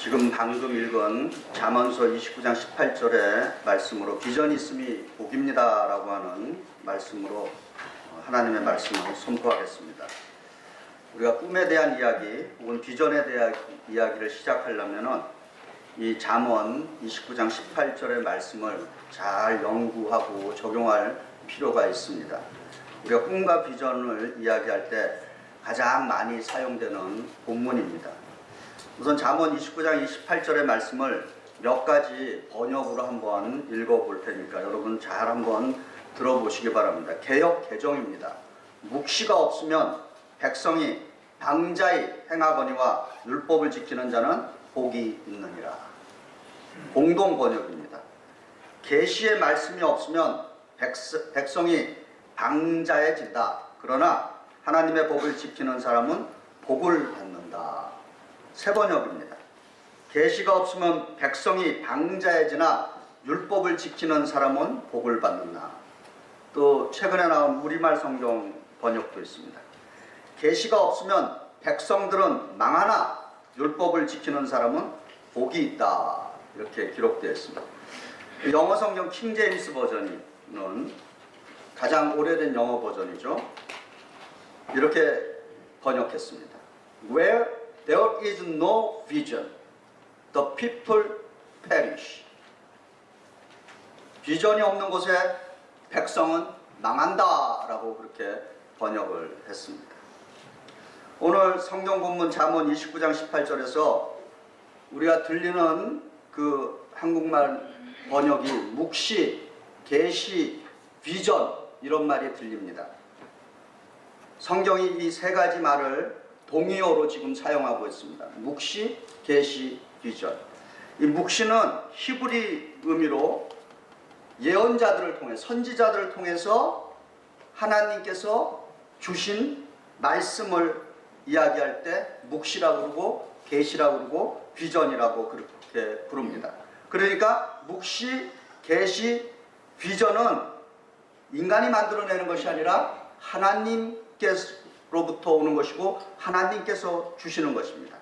지금 방금 읽은 잠언서 29장 18절의 말씀으로 비전이 있음이 복입니다 라고 하는 말씀으로 하나님의 말씀을 선포하겠습니다. 우리가 꿈에 대한 이야기 혹은 비전에 대한 이야기를 시작하려면 이 잠언 29장 18절의 말씀을 잘 연구하고 적용할 필요가 있습니다. 우리가 꿈과 비전을 이야기할 때 가장 많이 사용되는 본문입니다. 우선 잠언 29장 28절의 말씀을 몇 가지 번역으로 한번 읽어볼 테니까 여러분 잘 한번 들어보시기 바랍니다. 개역 개정입니다. 묵시가 없으면 백성이 방자히 행하거니와 율법을 지키는 자는 복이 있느니라. 공동 번역입니다. 계시의 말씀이 없으면 백성이 방자해진다. 그러나 하나님의 법을 지키는 사람은 복을 받는다. 새 번역입니다. 계시가 없으면 백성이 방자해지나 율법을 지키는 사람은 복을 받는다. 또 최근에 나온 우리말 성경 번역도 있습니다. 계시가 없으면 백성들은 망하나 율법을 지키는 사람은 복이 있다. 이렇게 기록되어 있습니다. 영어 성경 킹제임스 버전은 가장 오래된 영어 버전이죠. 이렇게 번역했습니다. Where there is no vision, the people perish. 비전이 없는 곳에 백성은 망한다라고 그렇게 번역을 했습니다. 오늘 성경 본문 잠언 29장 18절에서 우리가 들리는 그 한국말 번역이 묵시, 계시, 비전 이런 말이 들립니다. 성경이 이 세 가지 말을 동의어로 지금 사용하고 있습니다. 묵시, 계시, 비전. 이 묵시는 히브리 의미로 예언자들을 통해 선지자들을 통해서 하나님께서 주신 말씀을 이야기할 때 묵시라고 그러고 계시라고 그러고 비전이라고 그렇게 부릅니다. 그러니까 묵시, 계시, 비전은 인간이 만들어내는 것이 아니라 하나님께로부터 오는 것이고 하나님께서 주시는 것입니다.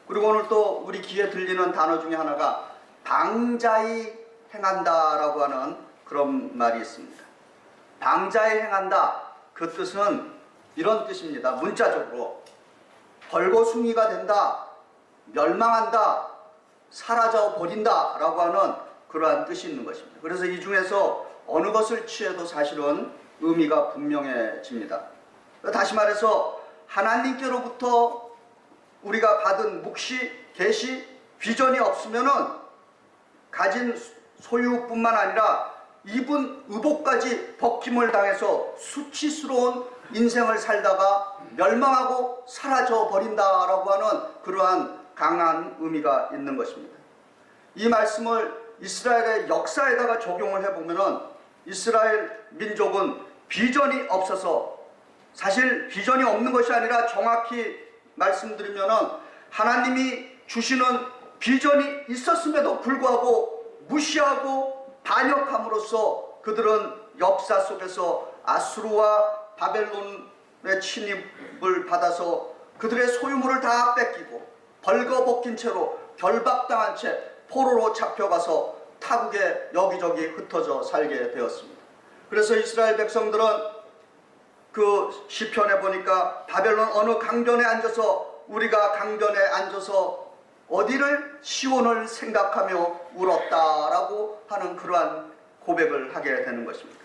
그리고 오늘 또 우리 귀에 들리는 단어 중에 하나가 방자히 행한다라고 하는 그런 말이 있습니다. 방자히 행한다, 그 뜻은 이런 뜻입니다. 문자적으로 벌거숭이가 된다, 멸망한다, 사라져 버린다 라고 하는 그러한 뜻이 있는 것입니다. 그래서 이 중에서 어느 것을 취해도 사실은 의미가 분명해집니다. 다시 말해서 하나님께로부터 우리가 받은 묵시, 계시, 비전이 없으면은 가진 소유뿐만 아니라 입은 의복까지 벗김을 당해서 수치스러운 인생을 살다가 멸망하고 사라져 버린다라고 하는 그러한 강한 의미가 있는 것입니다. 이 말씀을 이스라엘의 역사에다가 적용을 해보면은 이스라엘 민족은 비전이 없어서, 사실 비전이 없는 것이 아니라 정확히 말씀드리면은 하나님이 주시는 비전이 있었음에도 불구하고 무시하고 반역함으로써 그들은 역사 속에서 아수르와 바벨론의 침입을 받아서 그들의 소유물을 다 뺏기고 벌거벗긴 채로 결박당한 채 포로로 잡혀가서 타국에 여기저기 흩어져 살게 되었습니다. 그래서 이스라엘 백성들은 그 시편에 보니까 바벨론 어느 강변에 앉아서 우리가 강변에 앉아서 어디를 시온을 생각하며 울었다라고 하는 그러한 고백을 하게 되는 것입니다.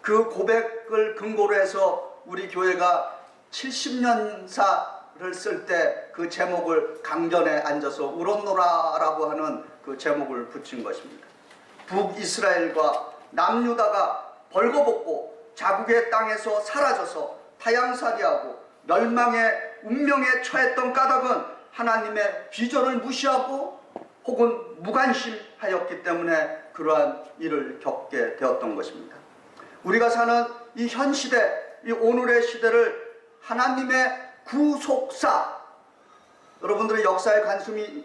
그 고백을 근거로 해서 우리 교회가 70년사를 쓸 때 그 제목을 강변에 앉아서 울었노라라고 하는 그 제목을 붙인 것입니다. 북이스라엘과 남유다가 벌거벗고 자국의 땅에서 사라져서 타양살이하고 멸망의 운명에 처했던 까닭은 하나님의 비전을 무시하고 혹은 무관심하였기 때문에 그러한 일을 겪게 되었던 것입니다. 우리가 사는 이 현 시대, 이 오늘의 시대를 하나님의 구속사, 여러분들의 역사에 관심이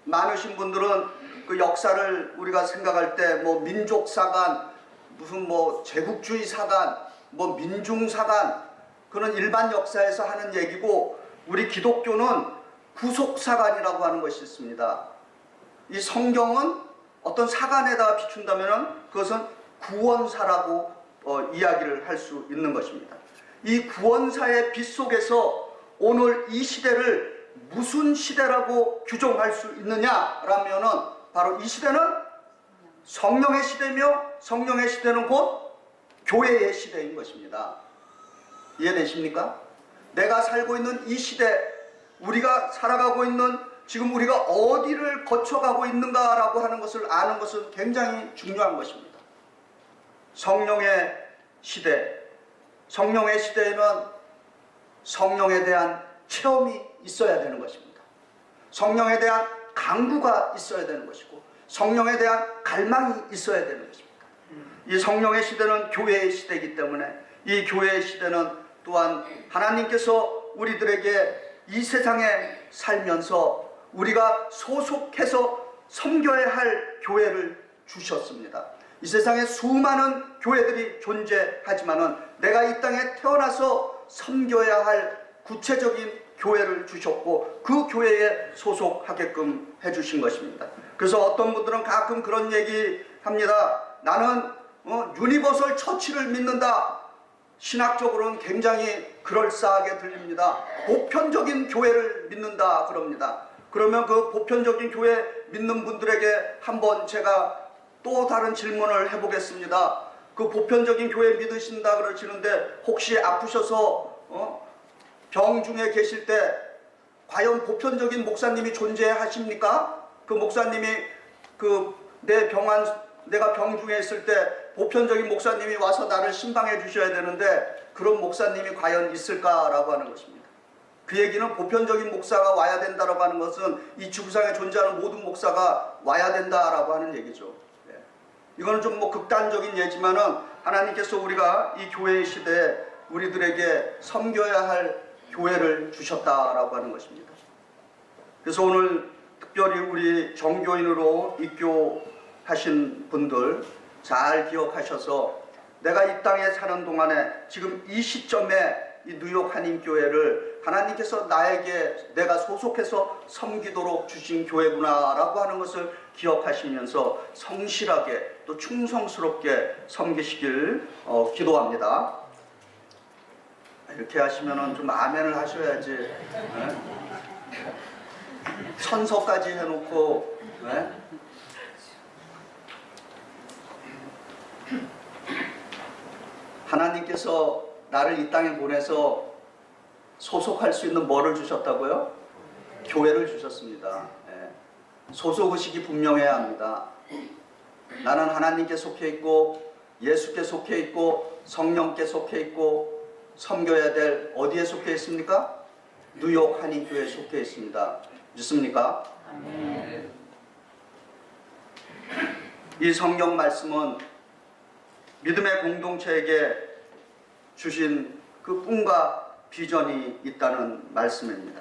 많으신 분들은 그 역사를 우리가 생각할 때 뭐 민족사관, 무슨 뭐 제국주의 사관, 뭐 민중사관, 그런 일반 역사에서 하는 얘기고, 우리 기독교는 구속사관이라고 하는 것이 있습니다. 이 성경은 어떤 사관에다가 비춘다면 그것은 구원사라고 이야기를 할 수 있는 것입니다. 이 구원사의 빛 속에서 오늘 이 시대를 무슨 시대라고 규정할 수 있느냐라면은 바로 이 시대는 성령의 시대며 성령의 시대는 곧 교회의 시대인 것입니다. 이해되십니까? 내가 살고 있는 이 시대, 우리가 살아가고 있는 지금 우리가 어디를 거쳐가고 있는가라고 하는 것을 아는 것은 굉장히 중요한 것입니다. 성령의 시대, 성령의 시대에는 성령에 대한 체험이 있어야 되는 것입니다. 성령에 대한 강구가 있어야 되는 것이고 성령에 대한 갈망이 있어야 되는 것입니다. 이 성령의 시대는 교회의 시대이기 때문에 이 교회의 시대는 또한 하나님께서 우리들에게 이 세상에 살면서 우리가 소속해서 섬겨야 할 교회를 주셨습니다. 이 세상에 수많은 교회들이 존재하지만은 내가 이 땅에 태어나서 섬겨야 할 구체적인 교회를 주셨고 그 교회에 소속하게끔 해주신 것입니다. 그래서 어떤 분들은 가끔 그런 얘기 합니다. 나는 유니버설 처치를 믿는다. 신학적으로는 굉장히 그럴싸하게 들립니다. 보편적인 교회를 믿는다 그럽니다. 그러면 그 보편적인 교회 믿는 분들에게 한번 제가 또 다른 질문을 해보겠습니다. 그 보편적인 교회 믿으신다 그러시는데 혹시 아프셔서 병 중에 계실 때 과연 보편적인 목사님이 존재하십니까? 그 목사님이 내가 병 중에 있을 때 보편적인 목사님이 와서 나를 신방해 주셔야 되는데 그런 목사님이 과연 있을까라고 하는 것입니다. 그 얘기는 보편적인 목사가 와야 된다라고 하는 것은 이 지구상에 존재하는 모든 목사가 와야 된다라고 하는 얘기죠. 이거는 좀 극단적인 예지만은 하나님께서 우리가 이 교회의 시대에 우리들에게 섬겨야 할 교회를 주셨다라고 하는 것입니다. 그래서 오늘 특별히 우리 정교인으로 입교하신 분들 잘 기억하셔서 내가 이 땅에 사는 동안에 지금 이 시점에 이 뉴욕 한인교회를 하나님께서 나에게 내가 소속해서 섬기도록 주신 교회구나라고 하는 것을 기억하시면서 성실하게 또 충성스럽게 섬기시길 기도합니다. 이렇게 하시면은 좀 아멘을 하셔야지. 네? 천서까지 해놓고 네? 하나님께서 나를 이 땅에 보내서 소속할 수 있는 뭐를 주셨다고요? 교회를 주셨습니다. 네. 소속의식이 분명해야 합니다. 나는 하나님께 속해 있고 예수께 속해 있고 성령께 속해 있고 섬겨야 될 어디에 속해 있습니까? 뉴욕 한인교회에 속해 있습니다. 믿습니까? 아멘. 이 성경 말씀은 믿음의 공동체에게 주신 그 꿈과 비전이 있다는 말씀입니다.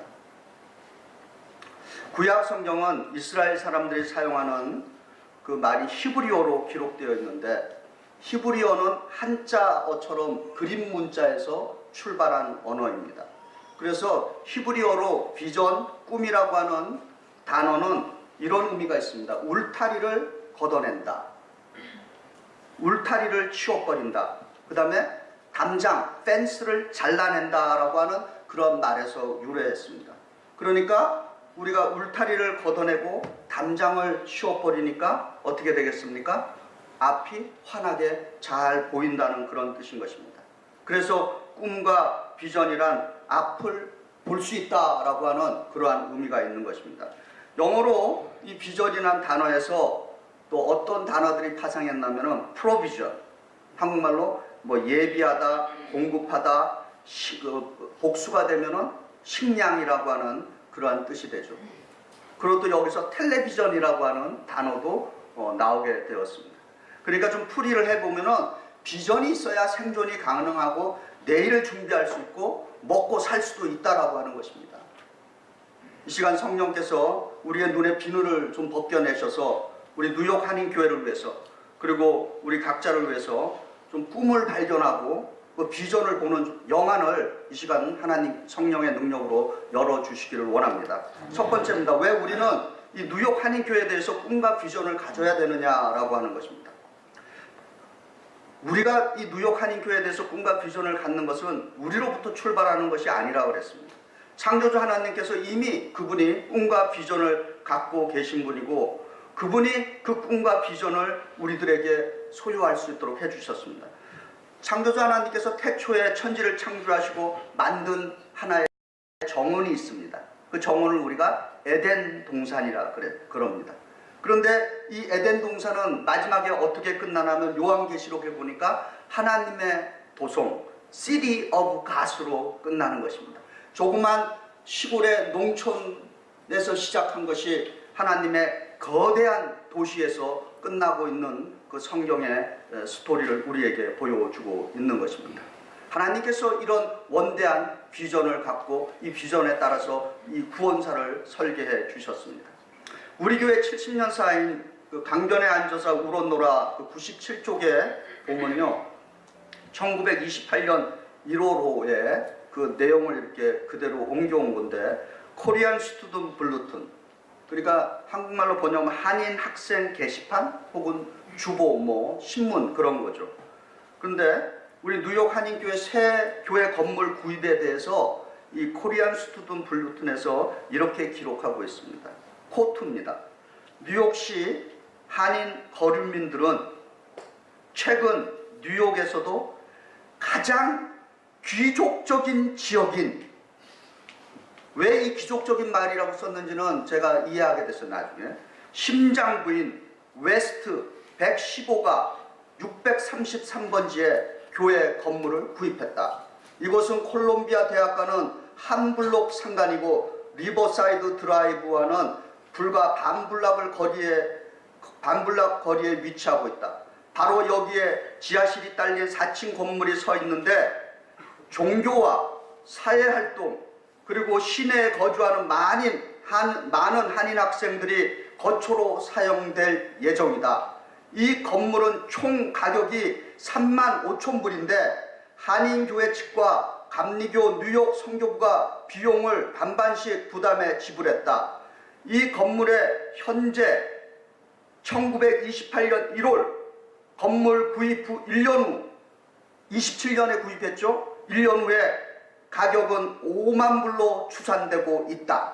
구약 성경은 이스라엘 사람들이 사용하는 그 말이 히브리어로 기록되어 있는데 히브리어는 한자어처럼 그림 문자에서 출발한 언어입니다. 그래서 히브리어로 비전, 꿈이라고 하는 단어는 이런 의미가 있습니다. 울타리를 걷어낸다. 울타리를 치워버린다. 그 다음에 담장, 펜스를 잘라낸다라고 하는 그런 말에서 유래했습니다. 그러니까 우리가 울타리를 걷어내고 담장을 치워버리니까 어떻게 되겠습니까? 앞이 환하게 잘 보인다는 그런 뜻인 것입니다. 그래서 꿈과 비전이란 앞을 볼 수 있다라고 하는 그러한 의미가 있는 것입니다. 영어로 이 비전이라는 단어에서 또 어떤 단어들이 파생했냐면은 프로비전, 한국말로 예비하다, 공급하다, 복수가 되면은 식량이라고 하는 그러한 뜻이 되죠. 그리고 또 여기서 텔레비전이라고 하는 단어도 나오게 되었습니다. 그러니까 좀 풀이를 해보면은 비전이 있어야 생존이 가능하고 내일을 준비할 수 있고 먹고 살 수도 있다라고 하는 것입니다. 이 시간 성령께서 우리의 눈에 비늘을 좀 벗겨내셔서 우리 뉴욕 한인교회를 위해서 그리고 우리 각자를 위해서 좀 꿈을 발견하고 그 비전을 보는 영안을 이 시간 하나님 성령의 능력으로 열어주시기를 원합니다. 첫 번째입니다. 왜 우리는 이 뉴욕 한인교회에 대해서 꿈과 비전을 가져야 되느냐라고 하는 것입니다. 우리가 이 뉴욕 한인교회에 대해서 꿈과 비전을 갖는 것은 우리로부터 출발하는 것이 아니라고 그랬습니다. 창조주 하나님께서 이미 그분이 꿈과 비전을 갖고 계신 분이고 그분이 그 꿈과 비전을 우리들에게 소유할 수 있도록 해주셨습니다. 창조주 하나님께서 태초에 천지를 창조하시고 만든 하나의 정원이 있습니다. 그 정원을 우리가 에덴 동산이라 그럽니다. 그런데 이 에덴 동산은 마지막에 어떻게 끝나냐면 요한계시록에 보니까 하나님의 도성 City of God으로 끝나는 것입니다. 조그만 시골의 농촌에서 시작한 것이 하나님의 거대한 도시에서 끝나고 있는 그 성경의 스토리를 우리에게 보여주고 있는 것입니다. 하나님께서 이런 원대한 비전을 갖고 이 비전에 따라서 이 구원사를 설계해 주셨습니다. 우리 교회 70년 사인 그 강변에 앉아서 울었노라 그 97쪽에 보면요, 1928년 1월호에 그 내용을 이렇게 그대로 옮겨온 건데, 코리안 스튜던트 불루튼, 그러니까 한국말로 번역하면 한인 학생 게시판 혹은 주보 뭐 신문 그런 거죠. 그런데 우리 뉴욕 한인교회 새 교회 건물 구입에 대해서 이 코리안 스튜던트 불루튼에서 이렇게 기록하고 있습니다. 코트입니다. 뉴욕시 한인 거류민들은 최근 뉴욕에서도 가장 귀족적인 지역인, 왜 이 귀족적인 말이라고 썼는지는 제가 이해하게 됐어요. 나중에 심장부인 웨스트 115가 633번지에 교회 건물을 구입했다. 이곳은 콜롬비아 대학과는 한 블록 상간이고 리버사이드 드라이브와는 불과 반블락 거리에 위치하고 있다. 바로 여기에 지하실이 딸린 4층 건물이 서 있는데 종교와 사회활동 그리고 시내에 거주하는 많은 한인 학생들이 거처로 사용될 예정이다. 이 건물은 총 가격이 35,000불인데 한인교회 측과 감리교 뉴욕 선교부가 비용을 반반씩 부담해 지불했다. 이 건물에 현재 1928년 1월 건물 구입 후 1년 후 27년에 구입했죠. 1년 후에 가격은 5만 불로 추산되고 있다.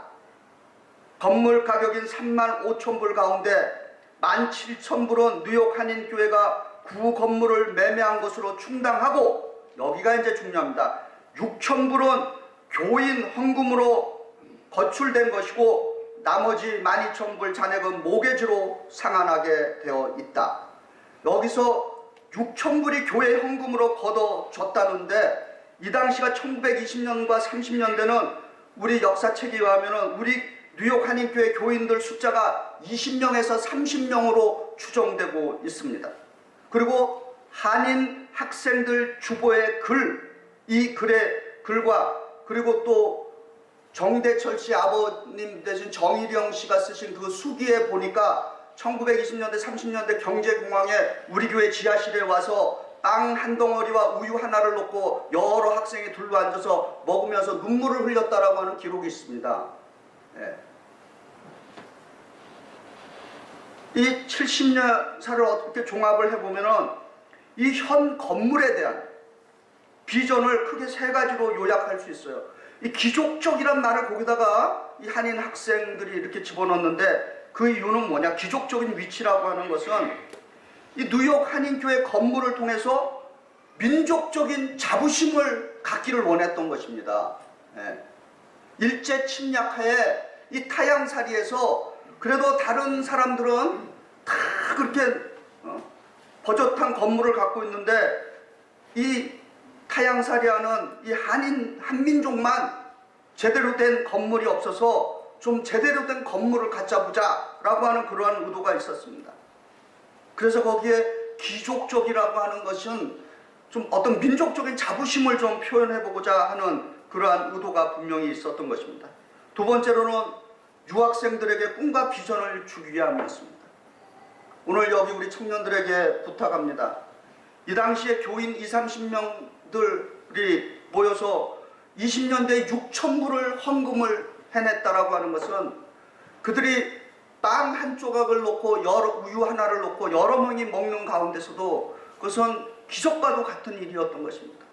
건물 가격인 35,000불 가운데 17,000불은 뉴욕 한인교회가 구 건물을 매매한 것으로 충당하고, 여기가 이제 중요합니다. 6,000불은 교인 헌금으로 거출된 것이고 나머지 12,000불 잔액은 모계지로 상환하게 되어 있다. 여기서 6,000불이 교회 헌금으로 걷어졌다는데 이 당시가 1920년과 30년대는 우리 역사책에 의하면 우리 뉴욕 한인교회 교인들 숫자가 20명에서 30명으로 추정되고 있습니다. 그리고 한인 학생들 주보의 이 글과 그리고 또 정대철 씨 아버님 되신 정일영 씨가 쓰신 그 수기에 보니까 1920년대 30년대 경제공황에 우리 교회 지하실에 와서 빵 한 덩어리와 우유 하나를 놓고 여러 학생이 둘러앉아서 먹으면서 눈물을 흘렸다라고 하는 기록이 있습니다. 예. 이 70년사를 어떻게 종합을 해보면은 이 현 건물에 대한 비전을 크게 세 가지로 요약할 수 있어요. 이 귀족적이란 말을 거기다가 이 한인 학생들이 이렇게 집어넣는데 그 이유는 뭐냐? 귀족적인 위치라고 하는 것은 이 뉴욕 한인교회 건물을 통해서 민족적인 자부심을 갖기를 원했던 것입니다. 예. 일제 침략하에 이 타양살이에서 그래도 다른 사람들은 다 그렇게 버젓한 건물을 갖고 있는데 이 타양살이하는 이 한민족만 제대로 된 건물이 없어서 좀 제대로 된 건물을 갖자 보자 라고 하는 그러한 의도가 있었습니다. 그래서 거기에 귀족적이라고 하는 것은 좀 어떤 민족적인 자부심을 좀 표현해보고자 하는 그러한 의도가 분명히 있었던 것입니다. 두 번째로는 유학생들에게 꿈과 비전을 주기 위함이었습니다. 오늘 여기 우리 청년들에게 부탁합니다. 이 당시에 교인 20-30명 자녀들이 모여서 20년대에 6,000불을 헌금을 해냈다라고 하는 것은 그들이 빵 한 조각을 놓고 우유 하나를 놓고 여러 명이 먹는 가운데서도 그것은 기적과도 같은 일이었던 것입니다.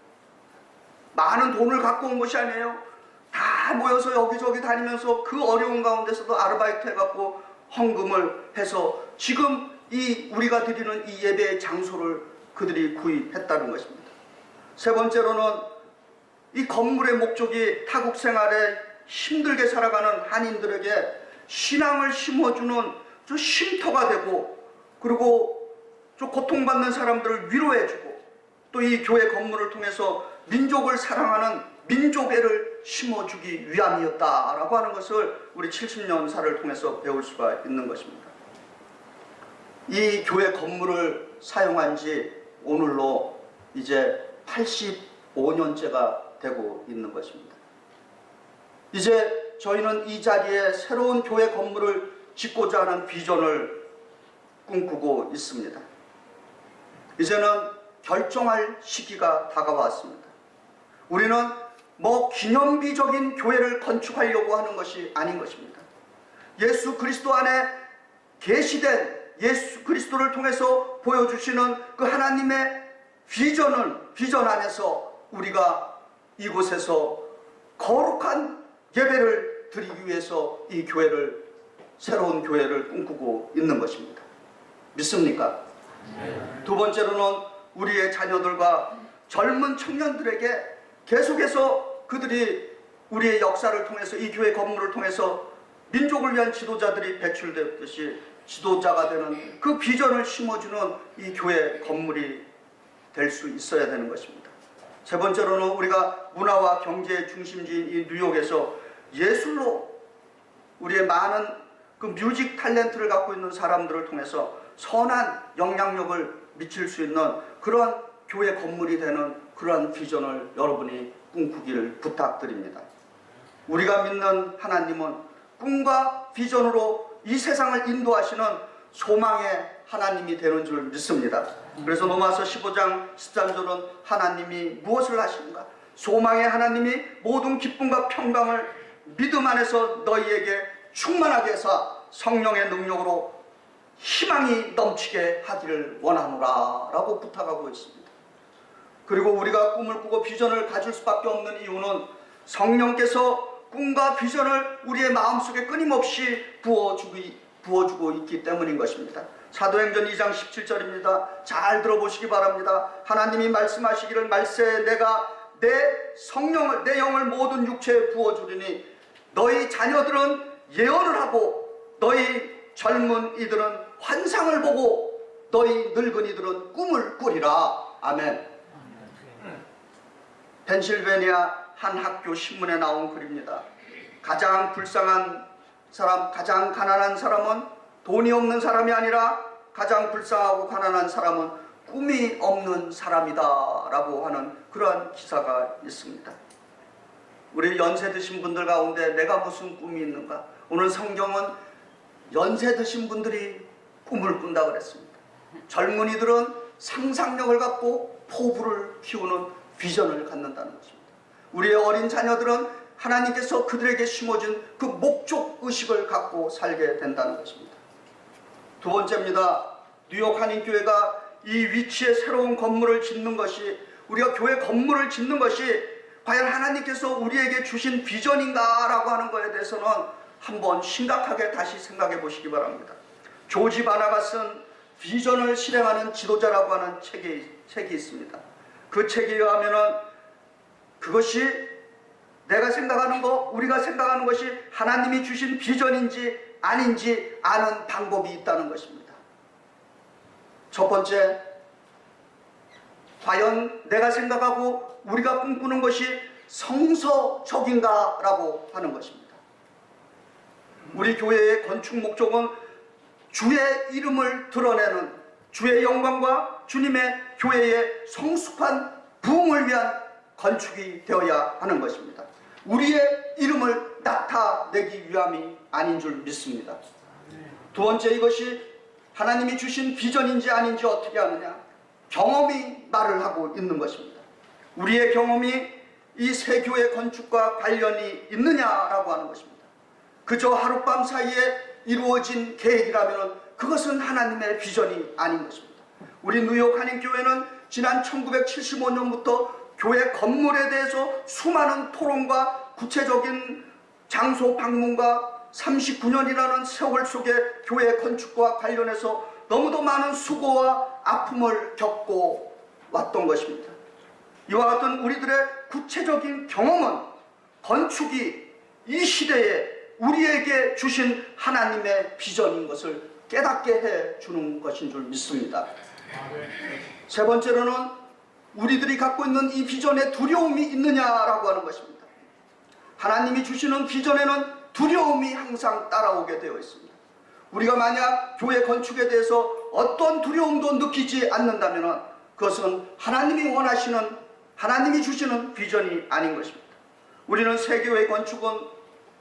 많은 돈을 갖고 온 것이 아니에요. 다 모여서 여기저기 다니면서 그 어려운 가운데서도 아르바이트 해갖고 헌금을 해서 지금 우리가 드리는 이 예배의 장소를 그들이 구입했다는 것입니다. 세 번째로는 이 건물의 목적이 타국 생활에 힘들게 살아가는 한인들에게 신앙을 심어주는 저 쉼터가 되고, 그리고 저 고통받는 사람들을 위로해주고, 또 이 교회 건물을 통해서 민족을 사랑하는 민족애를 심어주기 위함이었다라고 하는 것을 우리 70년사를 통해서 배울 수가 있는 것입니다. 이 교회 건물을 사용한 지 오늘로 이제 85년째가 되고 있는 것입니다. 이제 저희는 이 자리에 새로운 교회 건물을 짓고자 하는 비전을 꿈꾸고 있습니다. 이제는 결정할 시기가 다가왔습니다. 우리는 기념비적인 교회를 건축하려고 하는 것이 아닌 것입니다. 예수 그리스도 안에 계시된 예수 그리스도를 통해서 보여주시는 그 하나님의 비전 안에서 우리가 이곳에서 거룩한 예배를 드리기 위해서 이 새로운 교회를 꿈꾸고 있는 것입니다. 믿습니까? 두 번째로는 우리의 자녀들과 젊은 청년들에게 계속해서 그들이 우리의 역사를 통해서 이 교회 건물을 통해서 민족을 위한 지도자들이 배출되었듯이 지도자가 되는 그 비전을 심어주는 이 교회 건물이 될 수 있어야 되는 것입니다. 세 번째로는 우리가 문화와 경제의 중심지인 이 뉴욕에서 예술로 우리의 많은 그 뮤직 탤런트를 갖고 있는 사람들을 통해서 선한 영향력을 미칠 수 있는 그러한 교회 건물이 되는 그러한 비전을 여러분이 꿈꾸기를 부탁드립니다. 우리가 믿는 하나님은 꿈과 비전으로 이 세상을 인도하시는 소망의 하나님이 되는 줄 믿습니다. 그래서 로마서 15장 13절은 하나님이 무엇을 하시는가? 소망의 하나님이 모든 기쁨과 평강을 믿음 안에서 너희에게 충만하게 해서 성령의 능력으로 희망이 넘치게 하기를 원하노라 라고 부탁하고 있습니다. 그리고 우리가 꿈을 꾸고 비전을 가질 수밖에 없는 이유는 성령께서 꿈과 비전을 우리의 마음속에 끊임없이 부어주고 있기 때문인 것입니다. 사도행전 2장 17절입니다. 잘 들어보시기 바랍니다. 하나님이 말씀하시기를 말세 내가 내 영을 모든 육체에 부어주리니 너희 자녀들은 예언을 하고 너희 젊은 이들은 환상을 보고 너희 늙은 이들은 꿈을 꾸리라. 아멘. 펜실베니아 한 학교 신문에 나온 글입니다. 가장 불쌍한 사람, 가장 가난한 사람은 돈이 없는 사람이 아니라 가장 불쌍하고 가난한 사람은 꿈이 없는 사람이다 라고 하는 그러한 기사가 있습니다. 우리 연세 드신 분들 가운데 내가 무슨 꿈이 있는가? 오늘 성경은 연세 드신 분들이 꿈을 꾼다 그랬습니다. 젊은이들은 상상력을 갖고 포부를 키우는 비전을 갖는다는 것입니다. 우리의 어린 자녀들은 하나님께서 그들에게 심어준 그 목적의식을 갖고 살게 된다는 것입니다. 두 번째입니다. 뉴욕 한인교회가 이 위치에 새로운 건물을 짓는 것이, 우리가 교회 건물을 짓는 것이 과연 하나님께서 우리에게 주신 비전인가 라고 하는 것에 대해서는 한번 심각하게 다시 생각해 보시기 바랍니다. 조지 바나가 쓴 비전을 실행하는 지도자라고 하는 책이 있습니다. 그 책에 의하면 그것이 내가 생각하는 것, 우리가 생각하는 것이 하나님이 주신 비전인지 아닌지 아는 방법이 있다는 것입니다. 첫 번째, 과연 내가 생각하고 우리가 꿈꾸는 것이 성서적인가 라고 하는 것입니다. 우리 교회의 건축 목적은 주의 이름을 드러내는 주의 영광과 주님의 교회의 성숙한 부흥을 위한 건축이 되어야 하는 것입니다. 우리의 이름을 나타내기 위함이 아닌 줄 믿습니다. 두 번째, 이것이 하나님이 주신 비전인지 아닌지 어떻게 하느냐? 경험이 말을 하고 있는 것입니다. 우리의 경험이 이 새 교회 건축과 관련이 있느냐라고 하는 것입니다. 그저 하룻밤 사이에 이루어진 계획이라면 그것은 하나님의 비전이 아닌 것입니다. 우리 뉴욕 한인교회는 지난 1975년부터 교회 건물에 대해서 수많은 토론과 구체적인 장소 방문과 39년이라는 세월 속에 교회 건축과 관련해서 너무도 많은 수고와 아픔을 겪고 왔던 것입니다. 이와 같은 우리들의 구체적인 경험은 건축이 이 시대에 우리에게 주신 하나님의 비전인 것을 깨닫게 해주는 것인 줄 믿습니다. 세 번째로는 우리들이 갖고 있는 이 비전에 두려움이 있느냐라고 하는 것입니다. 하나님이 주시는 비전에는 두려움이 항상 따라오게 되어 있습니다. 우리가 만약 교회 건축에 대해서 어떤 두려움도 느끼지 않는다면 그것은 하나님이 원하시는, 하나님이 주시는 비전이 아닌 것입니다. 우리는 새교회 건축은,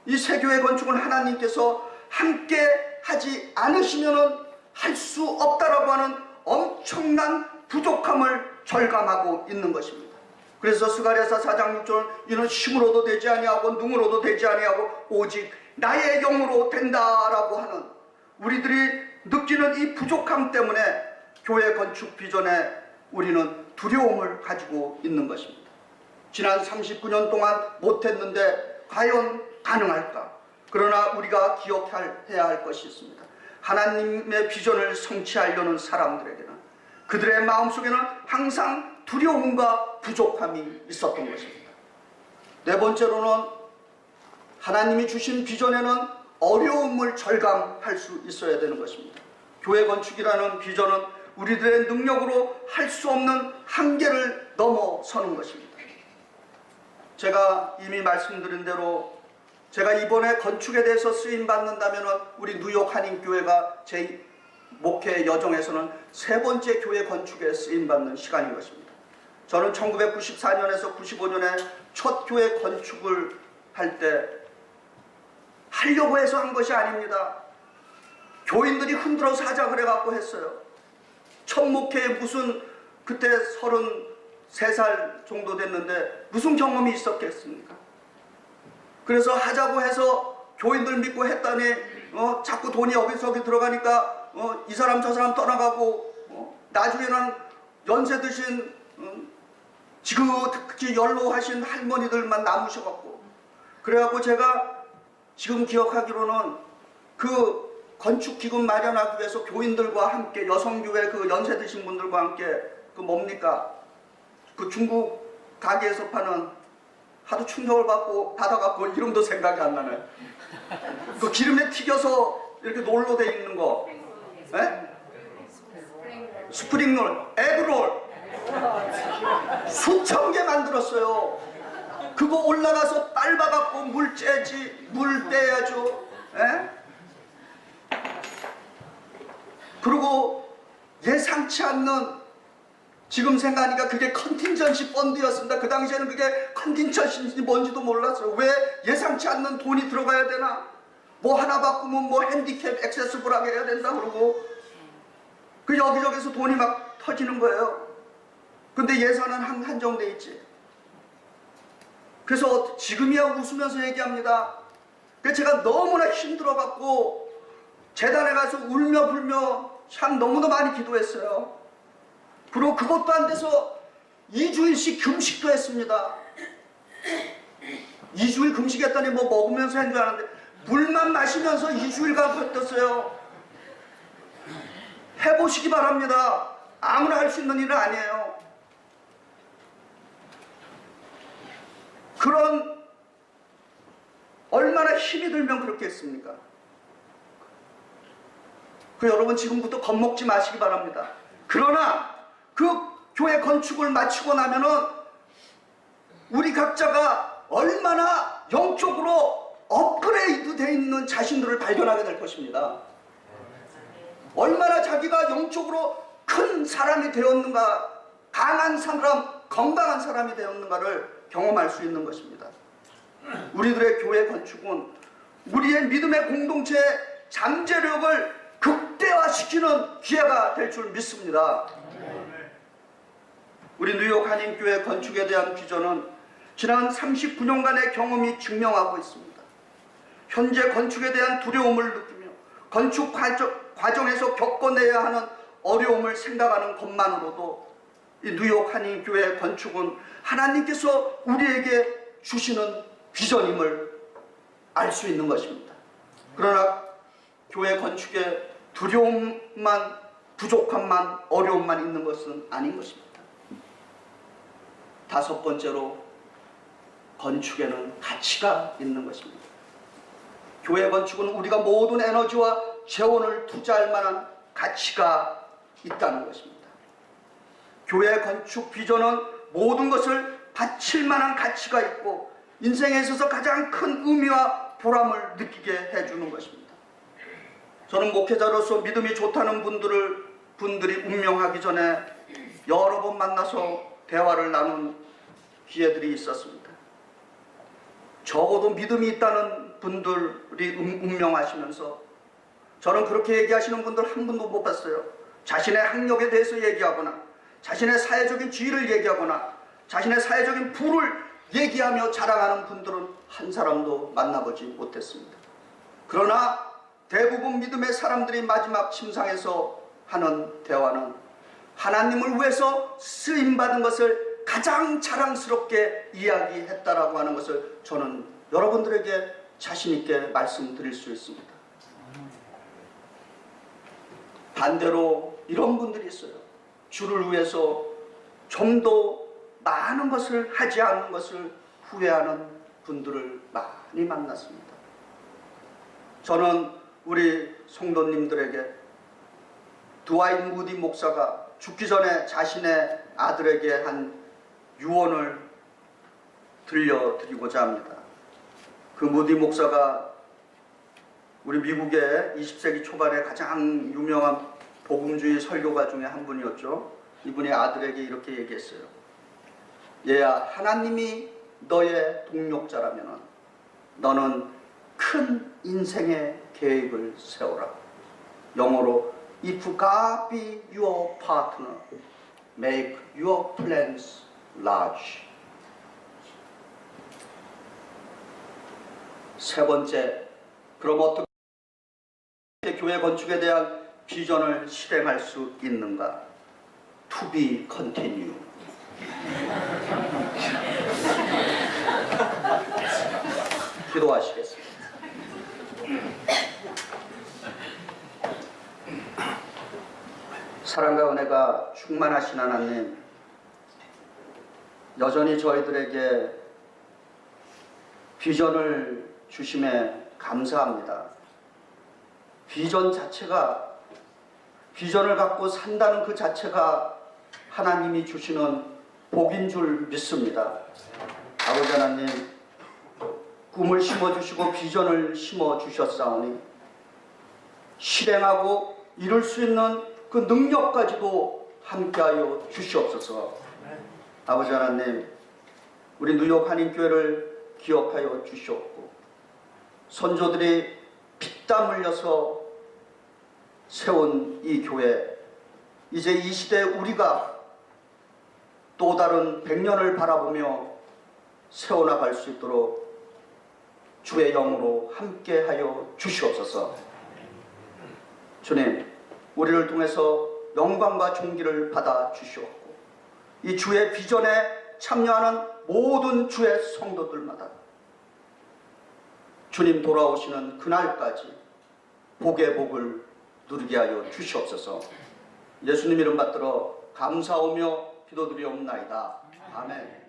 이 새교회 건축은 하나님께서 함께 하지 않으시면 할 수 없다라고 하는 엄청난 부족함을 절감하고 있는 것입니다. 그래서 스가랴서 4장 6절, 이는 힘으로도 되지 아니하고 능으로도 되지 아니하고 오직 나의 영으로 된다라고 하는, 우리들이 느끼는 이 부족함 때문에 교회 건축 비전에 우리는 두려움을 가지고 있는 것입니다. 지난 39년 동안 못했는데 과연 가능할까? 그러나 우리가 기억해야 할 것이 있습니다. 하나님의 비전을 성취하려는 사람들에게는, 그들의 마음속에는 항상 두려움과 부족함이 있었던 것입니다. 네 번째로는 하나님이 주신 비전에는 어려움을 절감할 수 있어야 되는 것입니다. 교회 건축이라는 비전은 우리들의 능력으로 할 수 없는 한계를 넘어서는 것입니다. 제가 이미 말씀드린 대로 제가 이번에 건축에 대해서 쓰임받는다면 우리 뉴욕 한인교회가 제 목회 여정에서는 세 번째 교회 건축에 쓰임받는 시간인 것입니다. 저는 1994년에서 95년에 첫 교회 건축을 할 때 하려고 해서 한 것이 아닙니다. 교인들이 흔들어서 하자 그래갖고 했어요. 첫 목회에 무슨, 그때 33살 정도 됐는데 무슨 경험이 있었겠습니까? 그래서 하자고 해서 교인들 믿고 했더니 자꾸 돈이 여기저기 들어가니까 이 사람 저 사람 떠나가고 나중에는 연세 드신 지긋지 연로하신 할머니들만 남으셔갖고, 그래갖고 제가 지금 기억하기로는 그 건축기금 마련하기 위해서 교인들과 함께, 여성교회 그 연세 드신 분들과 함께 그 뭡니까? 그 중국 가게에서 파는, 하도 충격을 받아갖고 이름도 생각이 안 나네. 그 기름에 튀겨서 이렇게 놀로 돼 있는 거. 에? 스프링롤, 에그롤. 수천 개 만들었어요. 그거 올라가서 빨아갖고 물 째지, 물 떼야죠. 에? 그리고 예상치 않는, 지금 생각하니까 그게 컨틴전시 펀드였습니다. 그 당시에는 그게 컨틴전시인지 뭔지도 몰랐어요. 왜 예상치 않는 돈이 들어가야 되나? 뭐 하나 바꾸면 뭐 핸디캡 액세스블하게 해야 된다 그러고, 그 여기저기서 돈이 막 터지는 거예요. 근데 예산은 한정돼 있지. 그래서 지금이야 웃으면서 얘기합니다. 그래서 제가 너무나 힘들어갖고 재단에 가서 울며 불며 참 너무도 많이 기도했어요. 그리고 그것도 안 돼서 2주일씩 금식도 했습니다. 2주일 금식했더니 뭐 먹으면서 한 줄 알았는데 물만 마시면서 2주일간 버텼어요. 해보시기 바랍니다. 아무나 할 수 있는 일은 아니에요. 그런, 얼마나 힘이 들면 그렇게 했습니까? 그 여러분 지금부터 겁먹지 마시기 바랍니다. 그러나 그 교회 건축을 마치고 나면은 우리 각자가 얼마나 영적으로 업그레이드 되어 있는 자신들을 발견하게 될 것입니다. 얼마나 자기가 영적으로 큰 사람이 되었는가, 강한 사람, 건강한 사람이 되었는가를 경험할 수 있는 것입니다. 우리들의 교회 건축은 우리의 믿음의 공동체의 잠재력을 극대화시키는 기회가 될 줄 믿습니다. 우리 뉴욕 한인교회 건축에 대한 비전은 지난 39년간의 경험이 증명하고 있습니다. 현재 건축에 대한 두려움을 느끼며 건축 과정에서 겪어내야 하는 어려움을 생각하는 것만으로도 이 뉴욕 한인교회 건축은 하나님께서 우리에게 주시는 비전임을 알 수 있는 것입니다. 그러나 교회 건축에 두려움만, 부족함만, 어려움만 있는 것은 아닌 것입니다. 다섯 번째로 건축에는 가치가 있는 것입니다. 교회 건축은 우리가 모든 에너지와 재원을 투자할 만한 가치가 있다는 것입니다. 교회 건축 비전은 모든 것을 바칠 만한 가치가 있고 인생에 있어서 가장 큰 의미와 보람을 느끼게 해주는 것입니다. 저는 목회자로서 믿음이 좋다는 분들이 운명하기 전에 여러 번 만나서 대화를 나눈 기회들이 있었습니다. 적어도 믿음이 있다는 분들이 운명하시면서 저는 그렇게 얘기하시는 분들 한 분도 못 봤어요. 자신의 학력에 대해서 얘기하거나 자신의 사회적인 지위를 얘기하거나 자신의 사회적인 부를 얘기하며 자랑하는 분들은 한 사람도 만나보지 못했습니다. 그러나 대부분 믿음의 사람들이 마지막 침상에서 하는 대화는 하나님을 위해서 쓰임받은 것을 가장 자랑스럽게 이야기했다라고 하는 것을 저는 여러분들에게 자신 있게 말씀드릴 수 있습니다. 반대로 이런 분들이 있어요. 주를 위해서 좀 더 많은 것을 하지 않는 것을 후회하는 분들을 많이 만났습니다. 저는 우리 성도님들에게 드와이트 무디 목사가 죽기 전에 자신의 아들에게 한 유언을 들려드리고자 합니다. 그 무디 목사가 우리 미국의 20세기 초반에 가장 유명한 복음주의 설교가 중에 한 분이었죠. 이분이 아들에게 이렇게 얘기했어요. 얘야, 하나님이 너의 동력자라면 너는 큰 인생의 계획을 세워라. 영어로 If God be your partner, make your plans large. 세 번째, 그럼 어떻게 교회 건축에 대한 비전을 실행할 수 있는가? To be continue. 기도하시겠습니다. 사랑과 은혜가 충만하신 하나님, 여전히 저희들에게 비전을 주심에 감사합니다. 비전 자체가, 비전을 갖고 산다는 그 자체가 하나님이 주시는 복인 줄 믿습니다. 아버지 하나님, 꿈을 심어주시고 비전을 심어주셨사오니 실행하고 이룰 수 있는 그 능력까지도 함께하여 주시옵소서. 아버지 하나님, 우리 뉴욕 한인교회를 기억하여 주시옵고 선조들이 피땀 흘려서 세운 이 교회, 이제 이 시대에 우리가 또 다른 100년을 바라보며 세워나갈 수 있도록 주의 영으로 함께하여 주시옵소서. 주님, 우리를 통해서 영광과 존귀를 받아 주시옵고 이 주의 비전에 참여하는 모든 주의 성도들마다 주님 돌아오시는 그날까지 복의 복을 누리게 하여 주시옵소서. 예수님 이름 받들어 감사하며 기도드리옵나이다. 아멘.